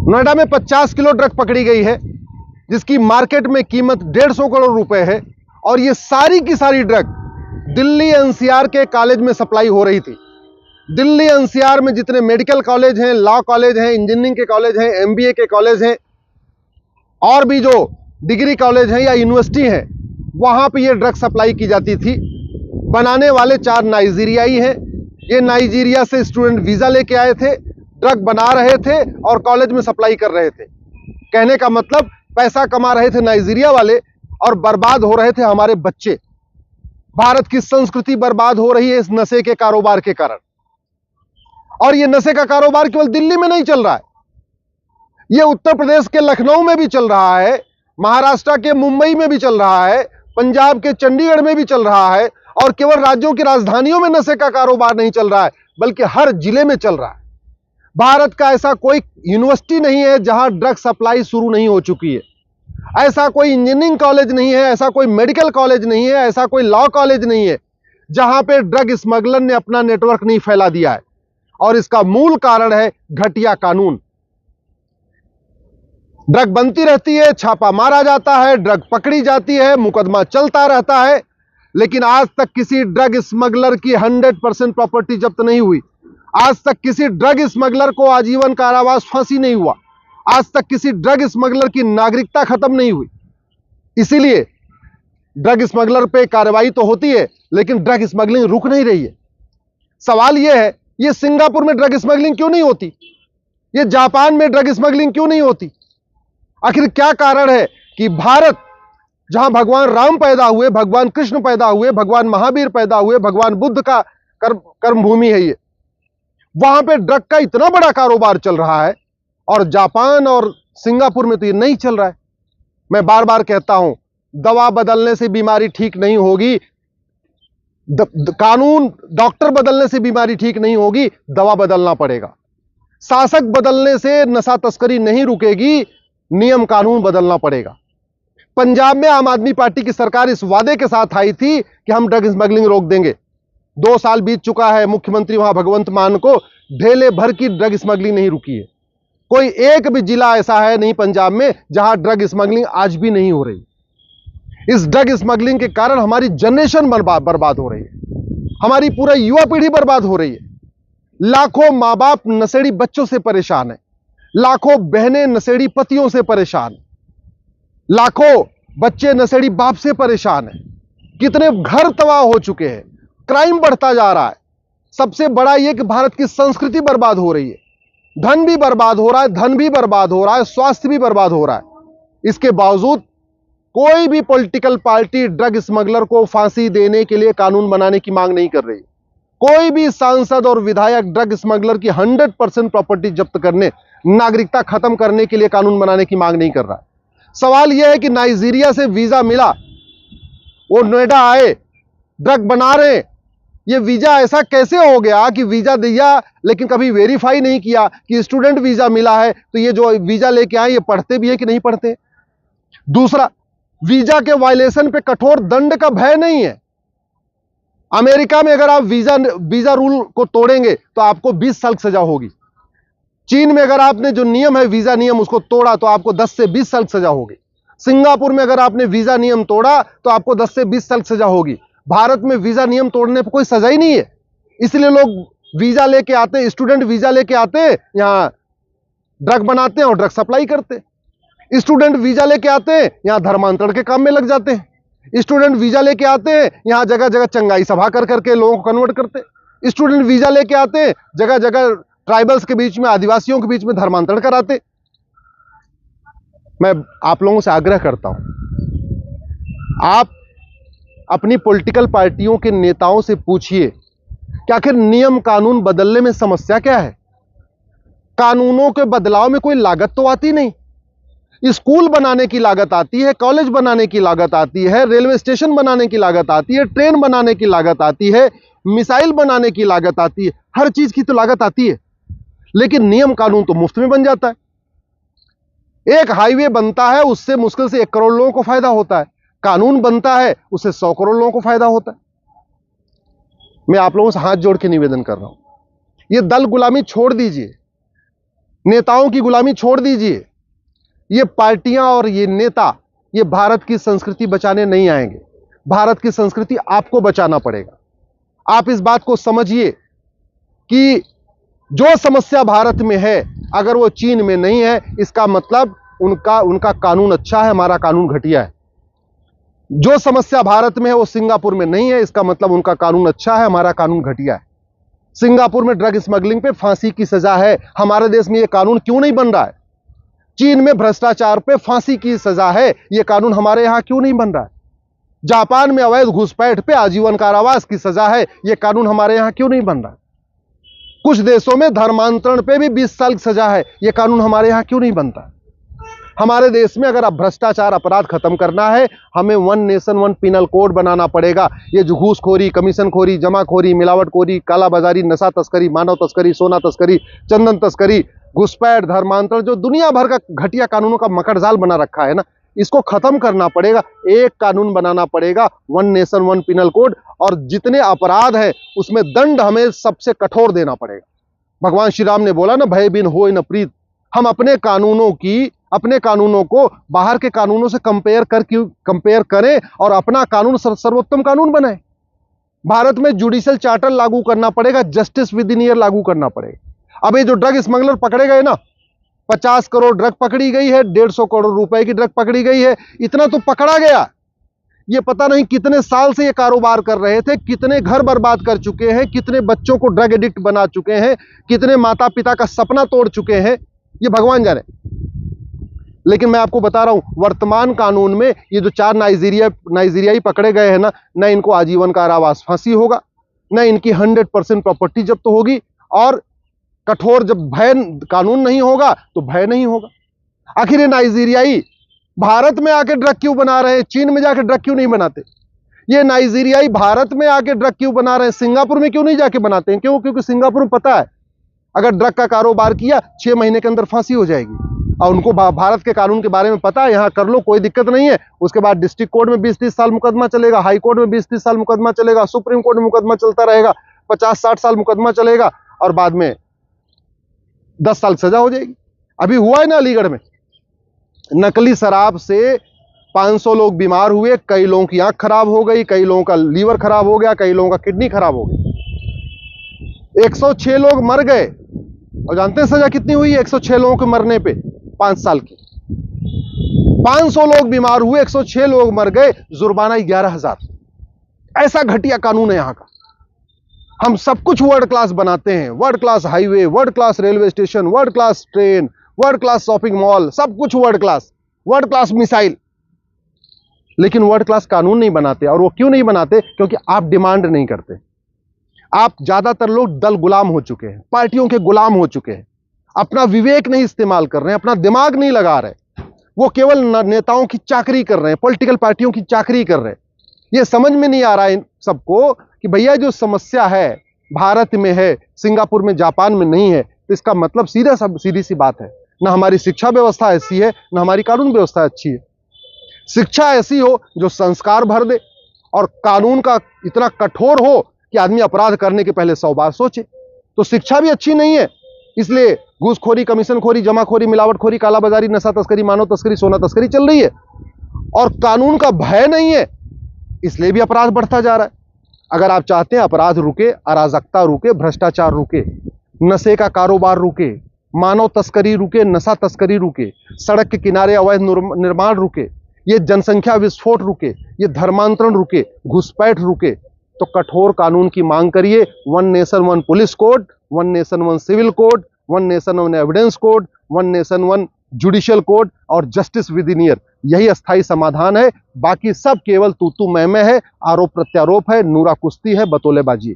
नोएडा में 50 kilo drug पकड़ी गई है, जिसकी मार्केट में कीमत 150 करोड़ रुपए है। और ये सारी की सारी ड्रग दिल्ली एनसीआर के कॉलेज में सप्लाई हो रही थी। दिल्ली एनसीआर में जितने मेडिकल कॉलेज हैं, लॉ कॉलेज हैं, इंजीनियरिंग के कॉलेज हैं, एमबीए के कॉलेज हैं और भी जो डिग्री कॉलेज हैं या यूनिवर्सिटी हैं, वहां पे ये ड्रग सप्लाई की जाती थी। बनाने वाले 4 नाइजीरियाई हैं। ये नाइजीरिया से स्टूडेंट वीजा लेके आए थे, ड्रग बना रहे थे और कॉलेज में सप्लाई कर रहे थे। कहने का मतलब पैसा कमा रहे थे नाइजीरिया वाले और बर्बाद हो रहे थे हमारे बच्चे। भारत की संस्कृति बर्बाद हो रही है इस नशे के कारोबार के कारण। और ये नशे का कारोबार केवल दिल्ली में नहीं चल रहा है, ये उत्तर प्रदेश के लखनऊ में भी चल रहा है, महाराष्ट्र के मुंबई में भी चल रहा है, पंजाब के चंडीगढ़ में भी चल रहा है। और केवल राज्यों की राजधानियों में नशे का कारोबार नहीं चल रहा है, बल्कि हर जिले में चल रहा है। भारत का ऐसा कोई यूनिवर्सिटी नहीं है जहां ड्रग सप्लाई शुरू नहीं हो चुकी है। ऐसा कोई इंजीनियरिंग कॉलेज नहीं है, ऐसा कोई मेडिकल कॉलेज नहीं है, ऐसा कोई लॉ कॉलेज नहीं है जहां पे ड्रग स्मगलर ने अपना नेटवर्क नहीं फैला दिया है। और इसका मूल कारण है घटिया कानून। ड्रग बनती रहती है, छापा मारा जाता है, ड्रग पकड़ी जाती है, मुकदमा चलता रहता है, लेकिन आज तक किसी ड्रग स्मगलर की 100% प्रॉपर्टी जब्त नहीं हुई। आज तक किसी ड्रग स्मगलर को आजीवन कारावास, फांसी नहीं हुआ। आज तक किसी ड्रग स्मगलर की नागरिकता खत्म नहीं हुई। इसीलिए ड्रग स्मगलर पे कार्रवाई तो होती है, लेकिन ड्रग स्मगलिंग रुक नहीं रही है। सवाल यह है, ये सिंगापुर में ड्रग स्मगलिंग क्यों नहीं होती? ये जापान में ड्रग स्मगलिंग क्यों नहीं होती? आखिर क्या कारण है कि भारत, जहां भगवान राम पैदा हुए, भगवान कृष्ण पैदा हुए, भगवान महावीर पैदा हुए, भगवान बुद्ध का कर्म भूमि है ये, वहां पे ड्रग का इतना बड़ा कारोबार चल रहा है और जापान और सिंगापुर में तो ये नहीं चल रहा है। मैं बार बार कहता हूं, दवा बदलने से बीमारी ठीक नहीं होगी, कानून, डॉक्टर बदलने से बीमारी ठीक नहीं होगी, दवा बदलना पड़ेगा। शासक बदलने से नशा तस्करी नहीं रुकेगी, नियम कानून बदलना पड़ेगा। पंजाब में आम आदमी पार्टी की सरकार इस वादे के साथ आई थी कि हम ड्रग स्मगलिंग रोक देंगे। 2 साल बीत चुका है, मुख्यमंत्री वहां भगवंत मान को ढेले भर की ड्रग स्मगलिंग नहीं रुकी है। कोई एक भी जिला ऐसा है नहीं पंजाब में जहां ड्रग स्मगलिंग आज भी नहीं हो रही। इस ड्रग स्मगलिंग के कारण हमारी जनरेशन बर्बाद हो रही है, हमारी पूरा युवा पीढ़ी बर्बाद हो रही है। लाखों मां बाप नशेड़ी बच्चों से परेशान है, लाखों बहनें नशेड़ी पतियों से परेशान है, लाखों बच्चे नशेड़ी बाप से परेशान है। कितने घर तबाह हो चुके हैं, क्राइम बढ़ता जा रहा है। सबसे बड़ा यह कि भारत की संस्कृति बर्बाद हो रही है, धन भी बर्बाद हो रहा है, धन भी बर्बाद हो रहा है, स्वास्थ्य भी बर्बाद हो रहा है। इसके बावजूद कोई भी पॉलिटिकल पार्टी ड्रग स्मगलर को फांसी देने के लिए कानून बनाने की मांग नहीं कर रही। कोई भी सांसद और विधायक ड्रग स्मगलर की 100% प्रॉपर्टी जब्त करने, नागरिकता खत्म करने के लिए कानून बनाने की मांग नहीं कर रहा है। सवाल यह है कि नाइजीरिया से वीजा मिला, वो नोएडा आए, ड्रग बना रहे, ये वीजा ऐसा कैसे हो गया कि वीजा दिया लेकिन कभी वेरीफाई नहीं किया कि स्टूडेंट वीजा मिला है, तो ये जो वीजा लेके आए ये पढ़ते भी है कि नहीं पढ़ते। दूसरा, वीजा के वायलेशन पे कठोर दंड का भय नहीं है। अमेरिका में अगर आप वीजा रूल को तोड़ेंगे तो आपको 20 साल की सजा होगी। चीन में अगर आपने जो नियम है वीजा नियम उसको तोड़ा तो आपको 10 से 20 साल की सजा होगी। सिंगापुर में अगर आपने वीजा नियम तोड़ा तो आपको 10 से 20 साल की सजा होगी। भारत में वीजा नियम तोड़ने पर कोई सजा ही नहीं है। इसलिए लोग वीजा लेके आते हैं, स्टूडेंट वीजा लेके आते हैं, यहां ड्रग बनाते हैं और ड्रग सप्लाई करते हैं। स्टूडेंट वीजा लेके आते हैं, यहां धर्मांतरण के काम में लग जाते हैं। स्टूडेंट वीजा लेके आते हैं, यहां जगह जगह चंगाई सभा कर करके लोगों को कन्वर्ट करते हैं। स्टूडेंट वीजा लेके आते हैं, जगह जगह ट्राइबल्स के बीच में, आदिवासियों के बीच में धर्मांतरण कराते। मैं आप लोगों से आग्रह करता हूं, आप अपनी पॉलिटिकल पार्टियों के नेताओं से पूछिए कि आखिर नियम कानून बदलने में समस्या क्या है। कानूनों के बदलाव में कोई लागत तो आती नहीं। स्कूल बनाने की लागत आती है, कॉलेज बनाने की लागत आती है, रेलवे स्टेशन बनाने की लागत आती है, ट्रेन बनाने की लागत आती है, मिसाइल बनाने की लागत आती है, हर चीज की तो लागत आती है। लेकिन नियम कानून तो मुफ्त में बन जाता है। एक हाईवे बनता है, उससे मुश्किल से 1 करोड़ लोगों को फायदा होता है। कानून बनता है, उससे 100 करोड़ लोगों को फायदा होता है। मैं आप लोगों से हाथ जोड़ के निवेदन कर रहा हूं, यह दल गुलामी छोड़ दीजिए। नेताओं की गुलामी छोड़ दीजिए। ये पार्टियां और ये नेता ये भारत की संस्कृति बचाने नहीं आएंगे। भारत की संस्कृति आपको बचाना पड़ेगा। आप इस बात को समझिए कि जो समस्या भारत में है अगर वो चीन में नहीं है, इसका मतलब उनका कानून अच्छा है, हमारा कानून घटिया है। जो समस्या भारत में है वो सिंगापुर में नहीं है, इसका मतलब उनका कानून अच्छा है, हमारा कानून घटिया है। सिंगापुर में ड्रग स्मगलिंग पे फांसी की सजा है, हमारे देश में यह कानून क्यों नहीं बन रहा है? चीन में भ्रष्टाचार पे फांसी की सजा है, यह कानून हमारे यहां क्यों नहीं बन रहा है? जापान में अवैध घुसपैठ पे आजीवन कारावास की सजा है, यह कानून हमारे यहां क्यों नहीं बन रहा है? कुछ देशों में धर्मांतरण पे भी 20 साल की सजा है, यह कानून हमारे यहां क्यों नहीं बनता? हमारे देश में अगर आप भ्रष्टाचार अपराध खत्म करना है, हमें one nation one penal code बनाना पड़ेगा। ये जो घूसखोरी, कमीशनखोरी, जमाखोरी, मिलावटखोरी, कालाबाजारी, नशा तस्करी, मानव तस्करी, सोना तस्करी, चंदन तस्करी, घुसपैठ, धर्मांतरण, जो दुनिया भर का घटिया कानूनों का मकड़जाल बना रखा है ना, इसको खत्म करना पड़ेगा। एक कानून बनाना पड़ेगा, one nation one penal code, और जितने अपराध है उसमें दंड हमें सबसे कठोर देना पड़ेगा। भगवान श्री राम ने बोला ना, भय बिन होय न प्रीत। हम अपने कानूनों को बाहर के कानूनों से कंपेयर करें और अपना कानून सर्वोत्तम कानून बनाएं। भारत में जुडिशियल चार्टर लागू करना पड़ेगा, जस्टिस विद इन ईयर लागू करना पड़ेगा। अब ये जो ड्रग स्मगलर पकड़े गए ना, 50 करोड़ ड्रग पकड़ी गई है, 150 करोड़ रुपए की ड्रग पकड़ी गई है, इतना तो पकड़ा गया। ये पता नहीं कितने साल से ये कारोबार कर रहे थे, कितने घर बर्बाद कर चुके हैं, कितने बच्चों को ड्रग एडिक्ट बना चुके हैं, कितने माता पिता का सपना तोड़ चुके हैं, ये भगवान जाने। लेकिन मैं आपको बता रहा हूं, वर्तमान कानून में ये जो 4 नाइजीरियाई पकड़े गए हैं ना, न इनको आजीवन कारावास फांसी होगा, न इनकी 100% प्रॉपर्टी जब्त होगी, और कठोर जब भय कानून नहीं होगा तो भय नहीं होगा। आखिर ये नाइजीरियाई भारत में आके ड्रग क्यों बना रहे हैं? चीन में जाके ड्रग क्यों नहीं बनाते? ये नाइजीरियाई भारत में आके ड्रग क्यों बना रहे हैं? सिंगापुर में क्यों नहीं जाके बनाते हैं? क्यों? क्योंकि सिंगापुर में पता है अगर ड्रग का कारोबार किया 6 महीने के अंदर फांसी हो जाएगी, और उनको भारत के कानून के बारे में पता है, यहां कर लो कोई दिक्कत नहीं है। उसके बाद डिस्ट्रिक्ट कोर्ट में 20-30 साल मुकदमा चलेगा, हाई कोर्ट में 20-30 साल मुकदमा चलेगा, सुप्रीम कोर्ट में मुकदमा चलता रहेगा, 50-60 साल मुकदमा चलेगा, और बाद में 10 साल सजा हो जाएगी। अभी हुआ है ना अलीगढ़ में, नकली शराब से 500 लोग बीमार हुए, कई लोगों की आंख खराब हो गई, कई लोगों का लीवर खराब हो गया, कई लोगों का किडनी खराब हो गई, 106 लोग मर गए। और जानते हैं सजा कितनी हुई? 106 लोगों के मरने पे 5 साल की। 500 लोग बीमार हुए, 106 लोग मर गए, जुर्माना 11,000। ऐसा घटिया कानून है यहां का। हम सब कुछ वर्ल्ड क्लास बनाते हैं, world class highway, world class railway station, world class train, world class shopping mall, सब कुछ वर्ल्ड क्लास मिसाइल, लेकिन वर्ल्ड क्लास कानून नहीं बनाते। और वो क्यों नहीं बनाते? क्योंकि आप डिमांड नहीं करते। आप ज्यादातर लोग दल गुलाम हो चुके हैं, पार्टियों के गुलाम हो चुके हैं, अपना विवेक नहीं इस्तेमाल कर रहे हैं, अपना दिमाग नहीं लगा रहे, वो केवल नेताओं की चाकरी कर रहे हैं, पॉलिटिकल पार्टियों की चाकरी कर रहे हैं। ये समझ में नहीं आ रहा है इन सबको कि भैया जो समस्या है भारत में है, सिंगापुर में, जापान में नहीं है। तो इसका मतलब सीधी सी बात है, ना हमारी शिक्षा व्यवस्था ऐसी है, ना हमारी कानून व्यवस्था अच्छी है। शिक्षा ऐसी हो जो संस्कार भर दे, और कानून का इतना कठोर हो कि आदमी अपराध करने के पहले 100 बार सोचे। तो शिक्षा भी अच्छी नहीं है, इसलिए घूसखोरी, कमीशनखोरी, जमाखोरी, मिलावटखोरी, कालाबाजारी, नशा तस्करी, मानव तस्करी, सोना तस्करी चल रही है। और कानून का भय नहीं है, इसलिए भी अपराध बढ़ता जा रहा है। अगर आप चाहते हैं अपराध रुके, अराजकता रुके, भ्रष्टाचार रुके, नशे का कारोबार रुके, मानव तस्करी रुके, नशा तस्करी रुके, सड़क के किनारे अवैध निर्माण रुके, ये जनसंख्या विस्फोट रुके, ये धर्मांतरण रुके, घुसपैठ रुके, तो कठोर कानून की मांग करिए। One nation one police code, one nation one civil code, one nation one evidence code, one nation one judicial code, और जस्टिस विद इन ईयर, यही अस्थायी समाधान है। बाकी सब केवल तू तू मैं है, आरोप प्रत्यारोप है, नूरा कुश्ती है, बतौलेबाजी।